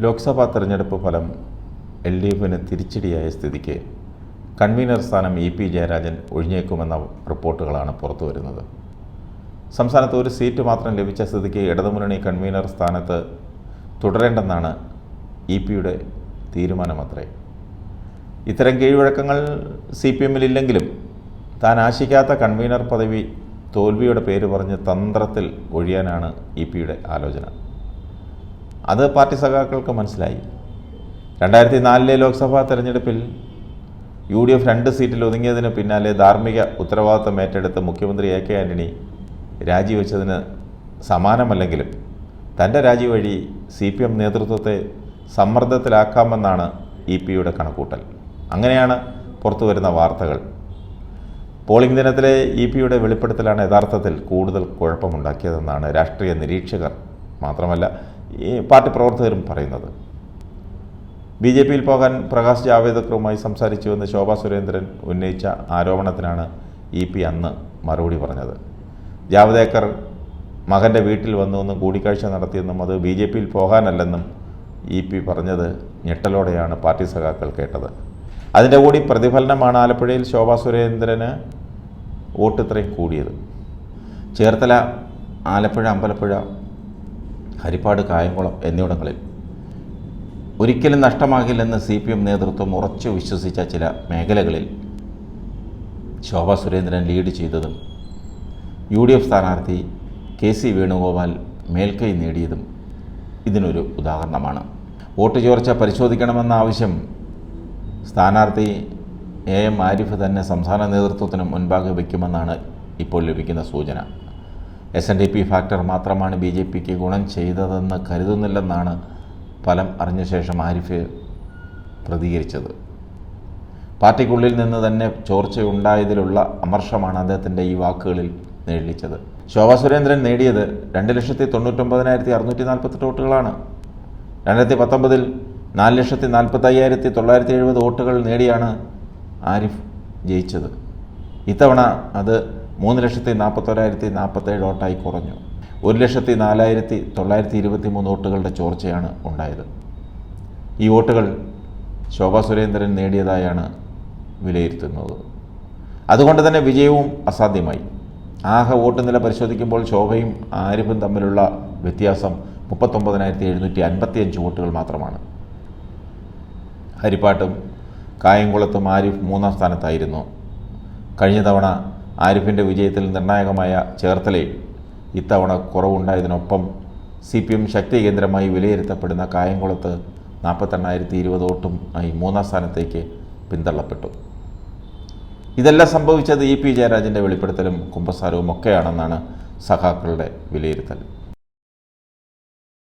ലോക്സഭാ തെരഞ്ഞെടുപ്പ് ഫലം LDFന് തിരിച്ചടിയായ സ്ഥിതിക്ക് കൺവീനർ സ്ഥാനം EP ജയരാജൻ ഒഴിഞ്ഞേക്കുമെന്ന റിപ്പോർട്ടുകളാണ് പുറത്തുവരുന്നത്. സംസ്ഥാനത്ത് ഒരു സീറ്റ് മാത്രം ലഭിച്ച സ്ഥിതിക്ക് ഇടതുമുന്നണി കൺവീനർ സ്ഥാനത്ത് തുടരേണ്ടെന്നാണ് EPയുടെ തീരുമാനമത്രേ. ഇത്തരം കീഴ്വഴക്കങ്ങൾ CPMലില്ലെങ്കിലും താൻ ആശിക്കാത്ത കൺവീനർ പദവി തോൽവിയുടെ പേര് പറഞ്ഞ് തന്ത്രത്തിൽ ഒഴിയാനാണ് EPയുടെ ആലോചന. അത് പാർട്ടി സഖാക്കൾക്ക് മനസ്സിലായി. 2004 ലോക്സഭാ തെരഞ്ഞെടുപ്പിൽ UDF 2 സീറ്റിൽ ഒതുങ്ങിയതിന് പിന്നാലെ ധാർമ്മിക ഉത്തരവാദിത്തം ഏറ്റെടുത്ത് മുഖ്യമന്ത്രി AK ആൻ്റണി രാജിവെച്ചതിന് സമാനമല്ലെങ്കിലും തൻ്റെ രാജി വഴി CPM നേതൃത്വത്തെ സമ്മർദ്ദത്തിലാക്കാമെന്നാണ് EPയുടെ കണക്കൂട്ടൽ. അങ്ങനെയാണ് പുറത്തുവരുന്ന വാർത്തകൾ. പോളിംഗ് ദിനത്തിലെ EPയുടെ വെളിപ്പെടുത്തലാണ് യഥാർത്ഥത്തിൽ കൂടുതൽ കുഴപ്പമുണ്ടാക്കിയതെന്നാണ് രാഷ്ട്രീയ നിരീക്ഷകർ മാത്രമല്ല ഈ പാർട്ടി പ്രവർത്തകരും പറയുന്നത്. BJPയിൽ പോകാൻ പ്രകാശ് ജാവേദ്കറുമായി സംസാരിച്ചുവെന്ന് ശോഭാ സുരേന്ദ്രൻ ഉന്നയിച്ച ആരോപണത്തിനാണ് EP അന്ന് മറുപടി പറഞ്ഞത്. ജാവ്ദേക്കർ മകൻ്റെ വീട്ടിൽ വന്നുവെന്നും കൂടിക്കാഴ്ച നടത്തിയെന്നും അത് BJPയിൽ പോകാനല്ലെന്നും EP പറഞ്ഞത് ഞെട്ടലോടെയാണ് പാർട്ടി സഖാക്കൾ കേട്ടത്. അതിൻ്റെ കൂടി പ്രതിഫലനമാണ് ആലപ്പുഴയിൽ ശോഭാ സുരേന്ദ്രന് വോട്ട് ഇത്രയും കൂടിയത്. ചേർത്തല, ആലപ്പുഴ, അമ്പലപ്പുഴ, ഹരിപ്പാട്, കായംകുളം എന്നിവിടങ്ങളിൽ ഒരിക്കലും നഷ്ടമാകില്ലെന്ന് CPM നേതൃത്വം ഉറച്ചു വിശ്വസിച്ച ചില മേഖലകളിൽ ശോഭാ സുരേന്ദ്രൻ ലീഡ് ചെയ്തതും UDF സ്ഥാനാർത്ഥി KC വേണുഗോപാൽ മേൽക്കൈ നേടിയതും ഇതിനൊരു ഉദാഹരണമാണ്. വോട്ട് ചോർച്ച പരിശോധിക്കണമെന്ന ആവശ്യം സ്ഥാനാർത്ഥി AM ആരിഫ് തന്നെ സംസ്ഥാന നേതൃത്വത്തിന് മുൻപാകെ വയ്ക്കുമെന്നാണ് ഇപ്പോൾ ലഭിക്കുന്ന സൂചന. SNDP ഫാക്ടർ മാത്രമാണ് BJPക്ക് ഗുണം ചെയ്തതെന്ന് കരുതുന്നില്ലെന്നാണ് ഫലം അറിഞ്ഞ ശേഷം ആരിഫ് പ്രതികരിച്ചത്. പാർട്ടിക്കുള്ളിൽ നിന്ന് തന്നെ ചോർച്ചയുണ്ടായതിലുള്ള അമർഷമാണ് അദ്ദേഹത്തിൻ്റെ ഈ വാക്കുകളിൽ നിഴലിച്ചത്. ശോഭാ സുരേന്ദ്രൻ നേടിയത് 2,99,648 വോട്ടുകളാണ്. 2019 4,45,970 വോട്ടുകൾ നേടിയാണ് ആരിഫ് ജയിച്ചത്. ഇത്തവണ അത് 3,41,047 വോട്ടായി കുറഞ്ഞു. 1,04,923 വോട്ടുകളുടെ ചോർച്ചയാണ് ഉണ്ടായത്. ഈ വോട്ടുകൾ ശോഭാ സുരേന്ദ്രൻ നേടിയതായാണ് വിലയിരുത്തുന്നത്. അതുകൊണ്ട് തന്നെ വിജയവും അസാധ്യമായി. ആകെ വോട്ട് നില പരിശോധിക്കുമ്പോൾ ശോഭയും ആരിഫും തമ്മിലുള്ള വ്യത്യാസം 39,755 വോട്ടുകൾ മാത്രമാണ്. ഹരിപ്പാട്ടും കായംകുളത്തും ആരിഫ് 3-ാം സ്ഥാനത്തായിരുന്നു. കഴിഞ്ഞ തവണ ആരിഫിൻ്റെ വിജയത്തിൽ നിർണായകമായ ചേർത്തലയിൽ ഇത്തവണ കുറവുണ്ടായതിനൊപ്പം CPM ശക്തി കേന്ദ്രമായി വിലയിരുത്തപ്പെടുന്ന കായംകുളത്ത് 48,020 വോട്ടും ആയി 3-ാം സ്ഥാനത്തേക്ക് പിന്തള്ളപ്പെട്ടു. ഇതെല്ലാം സംഭവിച്ചത് EP ജയരാജൻ്റെ വെളിപ്പെടുത്തലും കുമ്പസാരവും ഒക്കെയാണെന്നാണ് സഖാക്കളുടെ വിലയിരുത്തൽ.